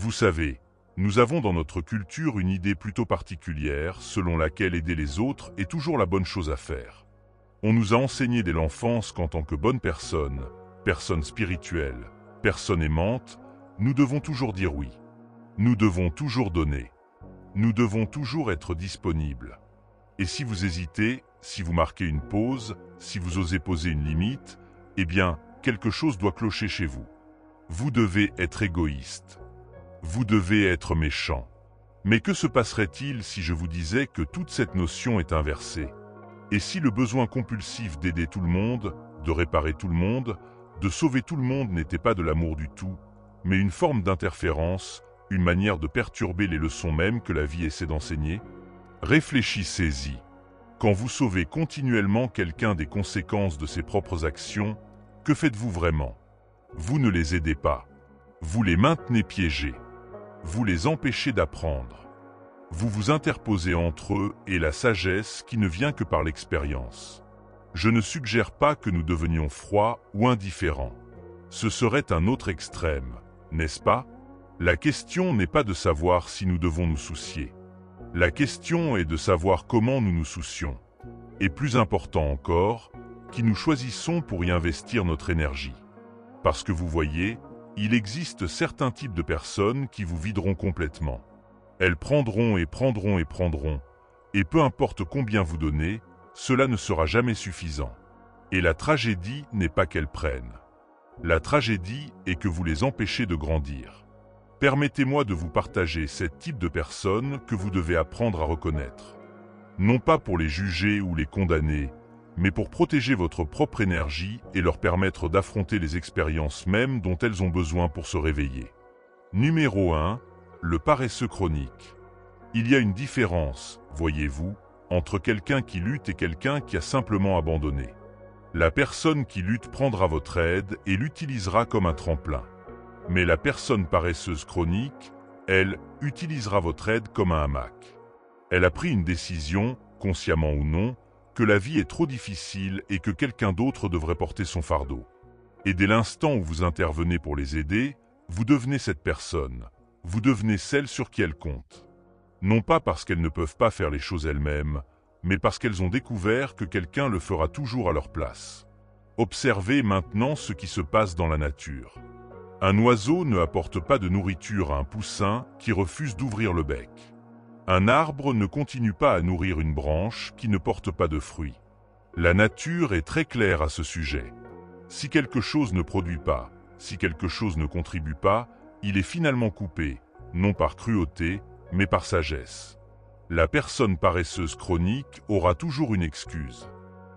Vous savez, nous avons dans notre culture une idée plutôt particulière selon laquelle aider les autres est toujours la bonne chose à faire. On nous a enseigné dès l'enfance qu'en tant que bonne personne, personne spirituelle, personne aimante, nous devons toujours dire oui. Nous devons toujours donner. Nous devons toujours être disponibles. Et si vous hésitez, si vous marquez une pause, si vous osez poser une limite, eh bien, quelque chose doit clocher chez vous. Vous devez être égoïste. Vous devez être méchant. Mais que se passerait-il si je vous disais que toute cette notion est inversée? Et si le besoin compulsif d'aider tout le monde, de réparer tout le monde, de sauver tout le monde n'était pas de l'amour du tout, mais une forme d'interférence, une manière de perturber les leçons mêmes que la vie essaie d'enseigner? Réfléchissez-y. Quand vous sauvez continuellement quelqu'un des conséquences de ses propres actions, que faites-vous vraiment? Vous ne les aidez pas. Vous les maintenez piégés. Vous les empêchez d'apprendre. Vous vous interposez entre eux et la sagesse qui ne vient que par l'expérience. Je ne suggère pas que nous devenions froids ou indifférents. Ce serait un autre extrême, n'est-ce pas? La question n'est pas de savoir si nous devons nous soucier. La question est de savoir comment nous nous soucions. Et plus important encore, qui nous choisissons pour y investir notre énergie. Parce que vous voyez, il existe certains types de personnes qui vous videront complètement. Elles prendront et prendront et prendront, et peu importe combien vous donnez, cela ne sera jamais suffisant. Et la tragédie n'est pas qu'elles prennent. La tragédie est que vous les empêchez de grandir. Permettez-moi de vous partager ce type de personnes que vous devez apprendre à reconnaître. Non pas pour les juger ou les condamner, mais pour protéger votre propre énergie et leur permettre d'affronter les expériences mêmes dont elles ont besoin pour se réveiller. Numéro 1. Le paresseux chronique. Il y a une différence, voyez-vous, entre quelqu'un qui lutte et quelqu'un qui a simplement abandonné. La personne qui lutte prendra votre aide et l'utilisera comme un tremplin. Mais la personne paresseuse chronique, elle, utilisera votre aide comme un hamac. Elle a pris une décision, consciemment ou non, que la vie est trop difficile et que quelqu'un d'autre devrait porter son fardeau. Et dès l'instant où vous intervenez pour les aider, vous devenez cette personne. Vous devenez celle sur qui elles comptent. Non pas parce qu'elles ne peuvent pas faire les choses elles-mêmes, mais parce qu'elles ont découvert que quelqu'un le fera toujours à leur place. Observez maintenant ce qui se passe dans la nature. Un oiseau ne apporte pas de nourriture à un poussin qui refuse d'ouvrir le bec. Un arbre ne continue pas à nourrir une branche qui ne porte pas de fruits. La nature est très claire à ce sujet. Si quelque chose ne produit pas, si quelque chose ne contribue pas, il est finalement coupé, non par cruauté, mais par sagesse. La personne paresseuse chronique aura toujours une excuse.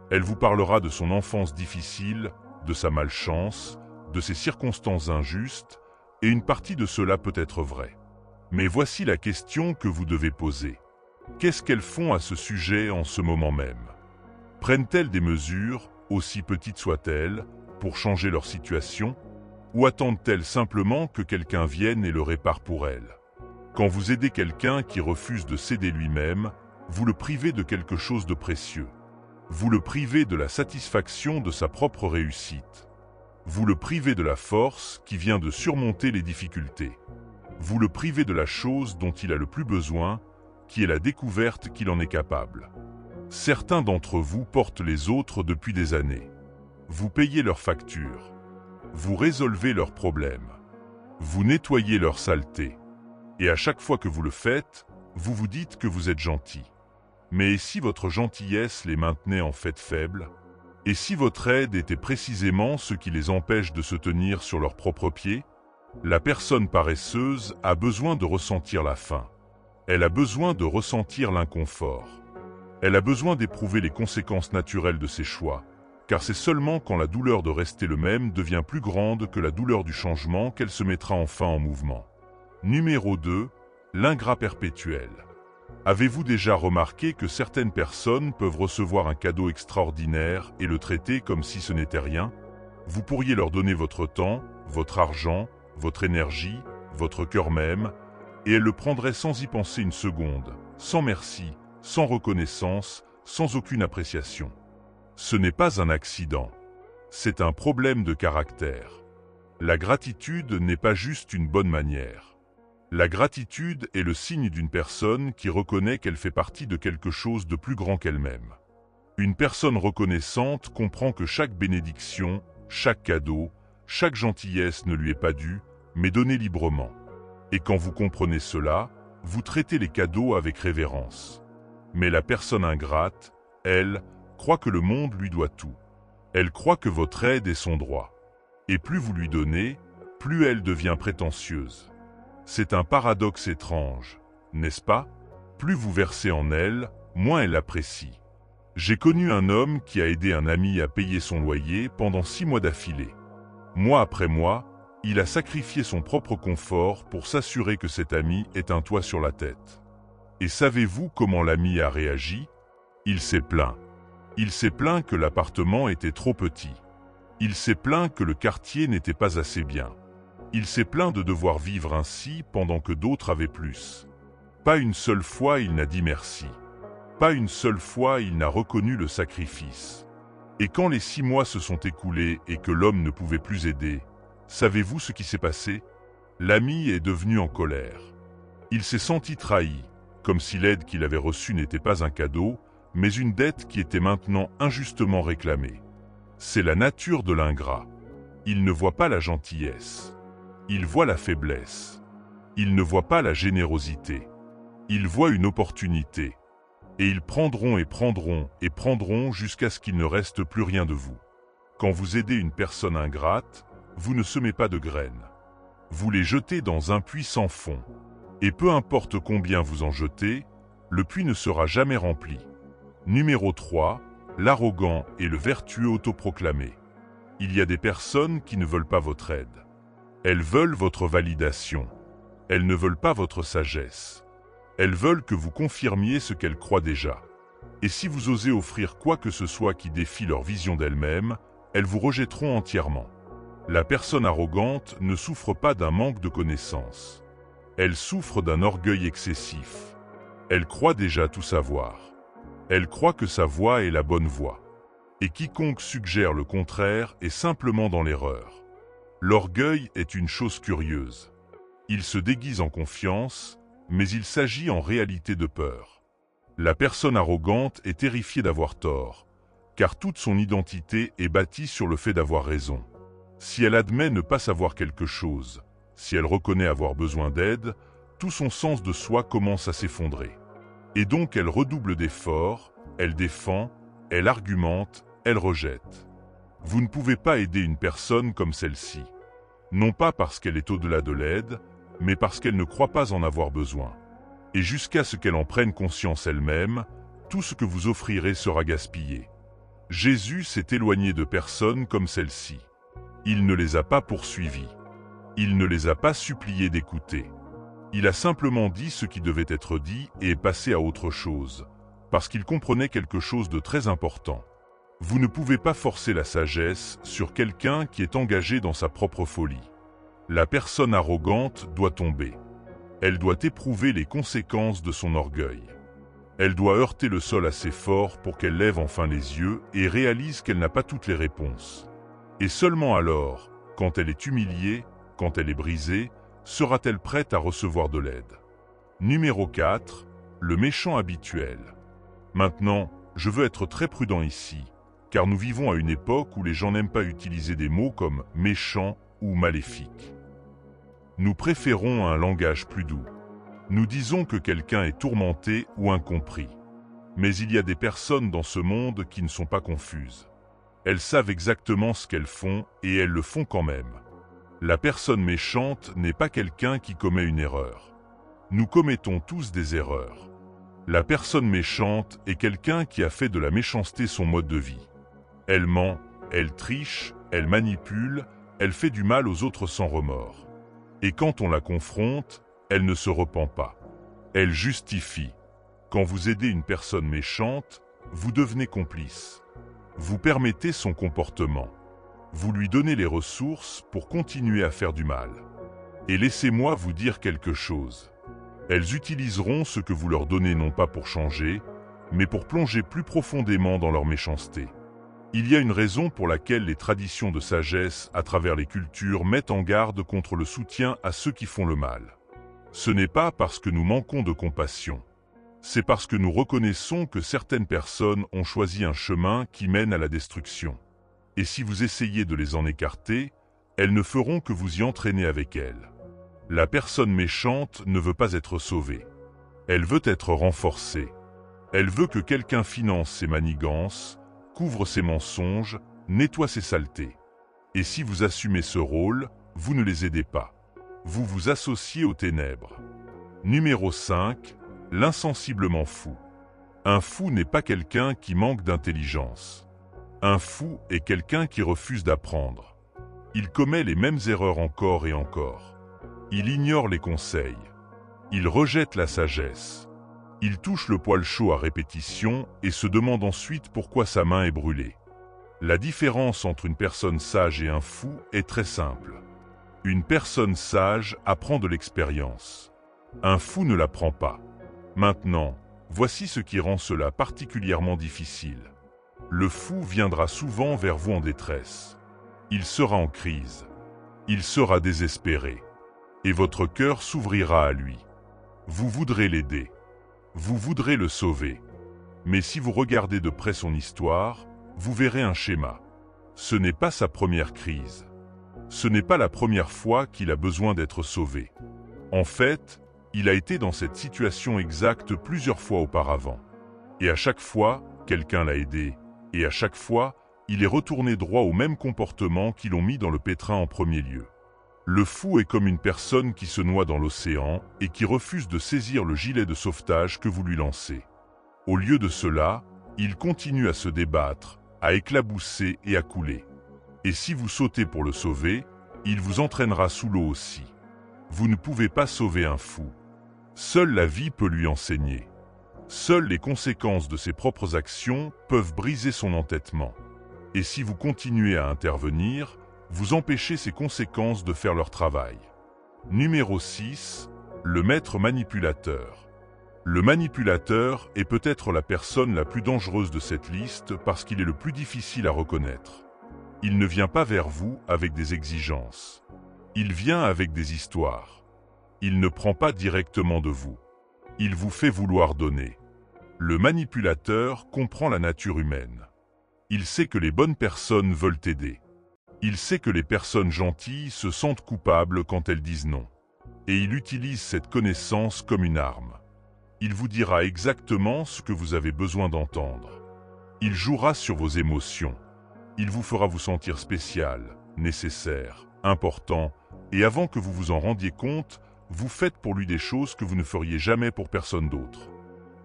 Elle vous parlera de son enfance difficile, de sa malchance, de ses circonstances injustes, et une partie de cela peut être vraie. Mais voici la question que vous devez poser. Qu'est-ce qu'elles font à ce sujet en ce moment même? Prennent-elles des mesures, aussi petites soient-elles, pour changer leur situation? Ou attendent-elles simplement que quelqu'un vienne et le répare pour elles? Quand vous aidez quelqu'un qui refuse de s'aider lui-même, vous le privez de quelque chose de précieux. Vous le privez de la satisfaction de sa propre réussite. Vous le privez de la force qui vient de surmonter les difficultés. Vous le privez de la chose dont il a le plus besoin, qui est la découverte qu'il en est capable. Certains d'entre vous portent les autres depuis des années. Vous payez leurs factures. Vous résolvez leurs problèmes. Vous nettoyez leurs saletés. Et à chaque fois que vous le faites, vous vous dites que vous êtes gentil. Mais et si votre gentillesse les maintenait en fait faibles? Et si votre aide était précisément ce qui les empêche de se tenir sur leurs propres pieds? La personne paresseuse a besoin de ressentir la faim. Elle a besoin de ressentir l'inconfort. Elle a besoin d'éprouver les conséquences naturelles de ses choix, car c'est seulement quand la douleur de rester le même devient plus grande que la douleur du changement qu'elle se mettra enfin en mouvement. Numéro 2. L'ingrat perpétuel. Avez-vous déjà remarqué que certaines personnes peuvent recevoir un cadeau extraordinaire et le traiter comme si ce n'était rien? Vous pourriez leur donner votre temps, votre argent, votre énergie, votre cœur même, et elles le prendraient sans y penser une seconde, sans merci, sans reconnaissance, sans aucune appréciation. Ce n'est pas un accident. C'est un problème de caractère. La gratitude n'est pas juste une bonne manière. La gratitude est le signe d'une personne qui reconnaît qu'elle fait partie de quelque chose de plus grand qu'elle-même. Une personne reconnaissante comprend que chaque bénédiction, chaque cadeau, chaque gentillesse ne lui est pas due, mais donnée librement. Et quand vous comprenez cela, vous traitez les cadeaux avec révérence. Mais la personne ingrate, elle, croit que le monde lui doit tout. Elle croit que votre aide est son droit. Et plus vous lui donnez, plus elle devient prétentieuse. C'est un paradoxe étrange, n'est-ce pas? Plus vous versez en elle, moins elle apprécie. J'ai connu un homme qui a aidé un ami à payer son loyer pendant 6 mois d'affilée. Mois après mois, il a sacrifié son propre confort pour s'assurer que cet ami ait un toit sur la tête. Et savez-vous comment l'ami a réagi? Il s'est plaint. Il s'est plaint que l'appartement était trop petit. Il s'est plaint que le quartier n'était pas assez bien. Il s'est plaint de devoir vivre ainsi pendant que d'autres avaient plus. Pas une seule fois il n'a dit merci. Pas une seule fois il n'a reconnu le sacrifice. Et quand les 6 mois se sont écoulés et que l'homme ne pouvait plus aider, savez-vous ce qui s'est passé? L'ami est devenu en colère. Il s'est senti trahi, comme si l'aide qu'il avait reçue n'était pas un cadeau, mais une dette qui était maintenant injustement réclamée. C'est la nature de l'ingrat. Il ne voit pas la gentillesse. Il voit la faiblesse. Il ne voit pas la générosité. Il voit une opportunité. Et ils prendront et prendront et prendront jusqu'à ce qu'il ne reste plus rien de vous. Quand vous aidez une personne ingrate, vous ne semez pas de graines. Vous les jetez dans un puits sans fond. Et peu importe combien vous en jetez, le puits ne sera jamais rempli. Numéro 3, l'arrogant et le vertueux autoproclamé. Il y a des personnes qui ne veulent pas votre aide. Elles veulent votre validation. Elles ne veulent pas votre sagesse. Elles veulent que vous confirmiez ce qu'elles croient déjà. Et si vous osez offrir quoi que ce soit qui défie leur vision d'elles-mêmes, elles vous rejetteront entièrement. La personne arrogante ne souffre pas d'un manque de connaissances. Elle souffre d'un orgueil excessif. Elle croit déjà tout savoir. Elle croit que sa voix est la bonne voie. Et quiconque suggère le contraire est simplement dans l'erreur. L'orgueil est une chose curieuse. Il se déguise en confiance, mais il s'agit en réalité de peur. La personne arrogante est terrifiée d'avoir tort, car toute son identité est bâtie sur le fait d'avoir raison. Si elle admet ne pas savoir quelque chose, si elle reconnaît avoir besoin d'aide, tout son sens de soi commence à s'effondrer. Et donc elle redouble d'efforts, elle défend, elle argumente, elle rejette. Vous ne pouvez pas aider une personne comme celle-ci. Non pas parce qu'elle est au-delà de l'aide, mais parce qu'elle ne croit pas en avoir besoin. Et jusqu'à ce qu'elle en prenne conscience elle-même, tout ce que vous offrirez sera gaspillé. Jésus s'est éloigné de personnes comme celle-ci. Il ne les a pas poursuivies. Il ne les a pas suppliées d'écouter. Il a simplement dit ce qui devait être dit et est passé à autre chose, parce qu'il comprenait quelque chose de très important. Vous ne pouvez pas forcer la sagesse sur quelqu'un qui est engagé dans sa propre folie. La personne arrogante doit tomber. Elle doit éprouver les conséquences de son orgueil. Elle doit heurter le sol assez fort pour qu'elle lève enfin les yeux et réalise qu'elle n'a pas toutes les réponses. Et seulement alors, quand elle est humiliée, quand elle est brisée, sera-t-elle prête à recevoir de l'aide. Numéro 4, le méchant habituel. Maintenant, je veux être très prudent ici, car nous vivons à une époque où les gens n'aiment pas utiliser des mots comme « méchant » ou « maléfique ». Nous préférons un langage plus doux. Nous disons que quelqu'un est tourmenté ou incompris. Mais il y a des personnes dans ce monde qui ne sont pas confuses. Elles savent exactement ce qu'elles font et elles le font quand même. La personne méchante n'est pas quelqu'un qui commet une erreur. Nous commettons tous des erreurs. La personne méchante est quelqu'un qui a fait de la méchanceté son mode de vie. Elle ment, elle triche, elle manipule, elle fait du mal aux autres sans remords. Et quand on la confronte, elle ne se repent pas. Elle justifie. Quand vous aidez une personne méchante, vous devenez complice. Vous permettez son comportement. Vous lui donnez les ressources pour continuer à faire du mal. Et laissez-moi vous dire quelque chose. Elles utiliseront ce que vous leur donnez non pas pour changer, mais pour plonger plus profondément dans leur méchanceté. Il y a une raison pour laquelle les traditions de sagesse à travers les cultures mettent en garde contre le soutien à ceux qui font le mal. Ce n'est pas parce que nous manquons de compassion. C'est parce que nous reconnaissons que certaines personnes ont choisi un chemin qui mène à la destruction. Et si vous essayez de les en écarter, elles ne feront que vous y entraîner avec elles. La personne méchante ne veut pas être sauvée. Elle veut être renforcée. Elle veut que quelqu'un finance ses manigances, couvre ses mensonges, nettoie ses saletés. Et si vous assumez ce rôle, vous ne les aidez pas. Vous vous associez aux ténèbres. Numéro 5. L'insensiblement fou. Un fou n'est pas quelqu'un qui manque d'intelligence. Un fou est quelqu'un qui refuse d'apprendre. Il commet les mêmes erreurs encore et encore. Il ignore les conseils. Il rejette la sagesse. Il touche le poil chaud à répétition et se demande ensuite pourquoi sa main est brûlée. La différence entre une personne sage et un fou est très simple. Une personne sage apprend de l'expérience. Un fou ne l'apprend pas. Maintenant, voici ce qui rend cela particulièrement difficile. Le fou viendra souvent vers vous en détresse. Il sera en crise. Il sera désespéré. Et votre cœur s'ouvrira à lui. Vous voudrez l'aider. Vous voudrez le sauver. Mais si vous regardez de près son histoire, vous verrez un schéma. Ce n'est pas sa première crise. Ce n'est pas la première fois qu'il a besoin d'être sauvé. En fait, il a été dans cette situation exacte plusieurs fois auparavant. Et à chaque fois, quelqu'un l'a aidé. Et à chaque fois, il est retourné droit au même comportement qui l'ont mis dans le pétrin en premier lieu. Le fou est comme une personne qui se noie dans l'océan et qui refuse de saisir le gilet de sauvetage que vous lui lancez. Au lieu de cela, il continue à se débattre, à éclabousser et à couler. Et si vous sautez pour le sauver, il vous entraînera sous l'eau aussi. Vous ne pouvez pas sauver un fou. Seule la vie peut lui enseigner. Seules les conséquences de ses propres actions peuvent briser son entêtement. Et si vous continuez à intervenir, vous empêchez ces conséquences de faire leur travail. Numéro 6. Le maître manipulateur. Le manipulateur est peut-être la personne la plus dangereuse de cette liste parce qu'il est le plus difficile à reconnaître. Il ne vient pas vers vous avec des exigences. Il vient avec des histoires. Il ne prend pas directement de vous. Il vous fait vouloir donner. Le manipulateur comprend la nature humaine. Il sait que les bonnes personnes veulent aider. Il sait que les personnes gentilles se sentent coupables quand elles disent non. Et il utilise cette connaissance comme une arme. Il vous dira exactement ce que vous avez besoin d'entendre. Il jouera sur vos émotions. Il vous fera vous sentir spécial, nécessaire, important, et avant que vous vous en rendiez compte, vous faites pour lui des choses que vous ne feriez jamais pour personne d'autre.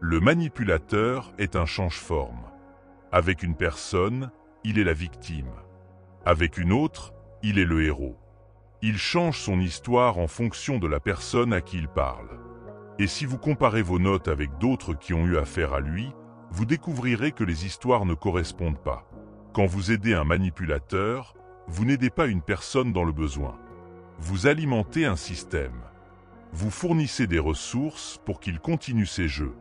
Le manipulateur est un change-forme. Avec une personne, il est la victime. Avec une autre, il est le héros. Il change son histoire en fonction de la personne à qui il parle. Et si vous comparez vos notes avec d'autres qui ont eu affaire à lui, vous découvrirez que les histoires ne correspondent pas. Quand vous aidez un manipulateur, vous n'aidez pas une personne dans le besoin. Vous alimentez un système. Vous fournissez des ressources pour qu'il continue ses jeux.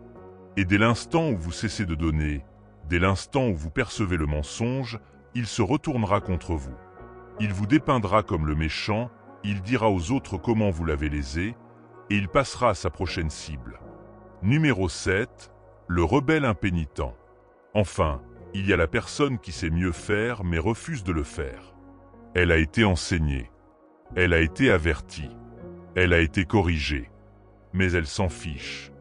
Et dès l'instant où vous cessez de donner, dès l'instant où vous percevez le mensonge, il se retournera contre vous. Il vous dépeindra comme le méchant, il dira aux autres comment vous l'avez lésé, et il passera à sa prochaine cible. Numéro 7. Le rebelle impénitent. Enfin, il y a la personne qui sait mieux faire mais refuse de le faire. Elle a été enseignée. Elle a été avertie. Elle a été corrigée. Mais elle s'en fiche.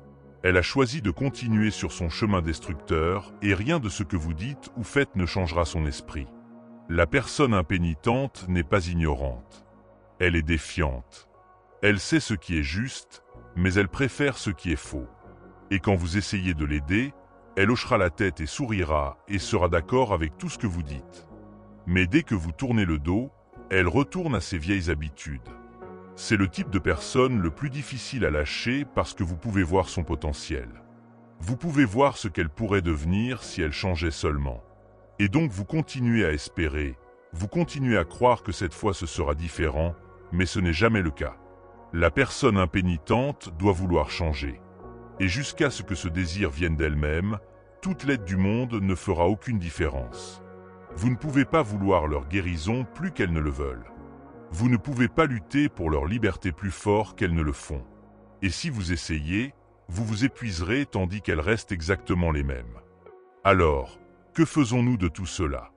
Elle a choisi de continuer sur son chemin destructeur et rien de ce que vous dites ou faites ne changera son esprit. La personne impénitente n'est pas ignorante. Elle est défiante. Elle sait ce qui est juste, mais elle préfère ce qui est faux. Et quand vous essayez de l'aider, elle hochera la tête et sourira et sera d'accord avec tout ce que vous dites. Mais dès que vous tournez le dos, elle retourne à ses vieilles habitudes. C'est le type de personne le plus difficile à lâcher parce que vous pouvez voir son potentiel. Vous pouvez voir ce qu'elle pourrait devenir si elle changeait seulement. Et donc vous continuez à espérer, vous continuez à croire que cette fois ce sera différent, mais ce n'est jamais le cas. La personne impénitente doit vouloir changer. Et jusqu'à ce que ce désir vienne d'elle-même, toute l'aide du monde ne fera aucune différence. Vous ne pouvez pas vouloir leur guérison plus qu'elles ne le veulent. Vous ne pouvez pas lutter pour leur liberté plus fort qu'elles ne le font. Et si vous essayez, vous vous épuiserez tandis qu'elles restent exactement les mêmes. Alors, que faisons-nous de tout cela?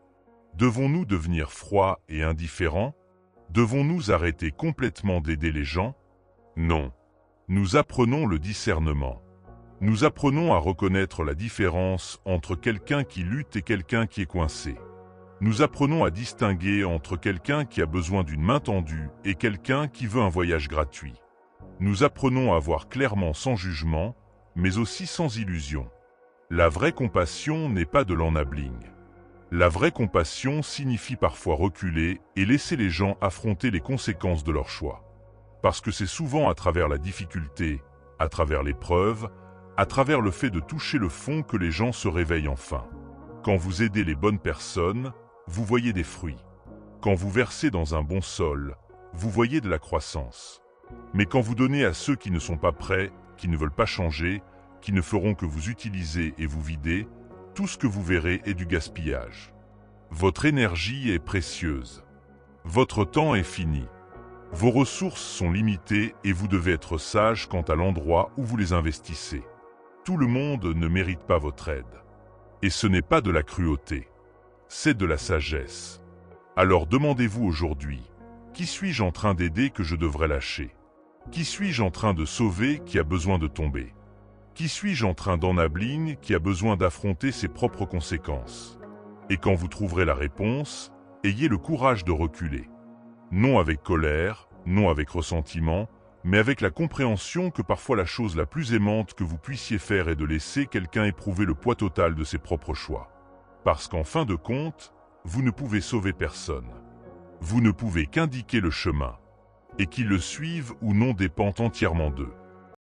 Devons-nous devenir froids et indifférents? Devons-nous arrêter complètement d'aider les gens? Non. Nous apprenons le discernement. Nous apprenons à reconnaître la différence entre quelqu'un qui lutte et quelqu'un qui est coincé. Nous apprenons à distinguer entre quelqu'un qui a besoin d'une main tendue et quelqu'un qui veut un voyage gratuit. Nous apprenons à voir clairement sans jugement, mais aussi sans illusion. La vraie compassion n'est pas de l'enabling. La vraie compassion signifie parfois reculer et laisser les gens affronter les conséquences de leurs choix. Parce que c'est souvent à travers la difficulté, à travers l'épreuve, à travers le fait de toucher le fond que les gens se réveillent enfin. Quand vous aidez les bonnes personnes, vous voyez des fruits. Quand vous versez dans un bon sol, vous voyez de la croissance. Mais quand vous donnez à ceux qui ne sont pas prêts, qui ne veulent pas changer, qui ne feront que vous utiliser et vous vider, tout ce que vous verrez est du gaspillage. Votre énergie est précieuse. Votre temps est fini. Vos ressources sont limitées et vous devez être sage quant à l'endroit où vous les investissez. Tout le monde ne mérite pas votre aide. Et ce n'est pas de la cruauté. C'est de la sagesse. Alors demandez-vous aujourd'hui, qui suis-je en train d'aider que je devrais lâcher? Qui suis-je en train de sauver qui a besoin de tomber? Qui suis-je en train d'ennablir qui a besoin d'affronter ses propres conséquences? Et quand vous trouverez la réponse, ayez le courage de reculer. Non avec colère, non avec ressentiment, mais avec la compréhension que parfois la chose la plus aimante que vous puissiez faire est de laisser quelqu'un éprouver le poids total de ses propres choix. Parce qu'en fin de compte, vous ne pouvez sauver personne. Vous ne pouvez qu'indiquer le chemin. Et qu'ils le suivent ou non dépend entièrement d'eux.